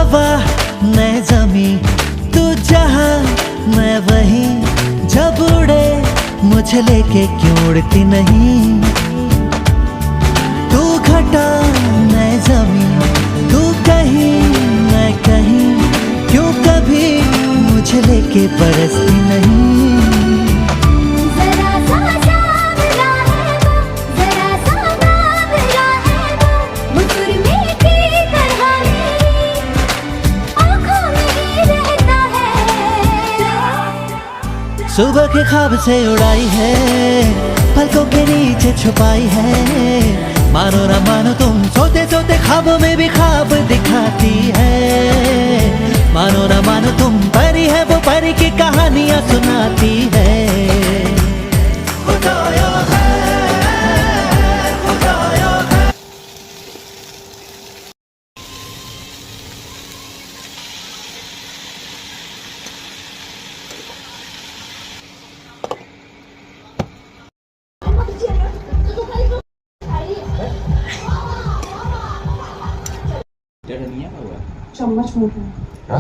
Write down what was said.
हवा मैं जमी, तू जहाँ मैं वहीं, जब उड़े मुझे लेके क्यों उड़ती नहीं। तू घटा मैं जमी, तू कहीं मैं कहीं, क्यों कभी मुझे लेके बरसती नहीं। सुबह के ख्वाब से उड़ाई है, पलकों के नीचे छुपाई है। मानो ना मानो तुम सोते सोते ख्वाबों में भी ख्वाब दिखाती है। मानो ना मानो तुम परी है, वो परी की कहानियां सुनाती है। खुदाया है, खुदाया है। चम्मच मोटा।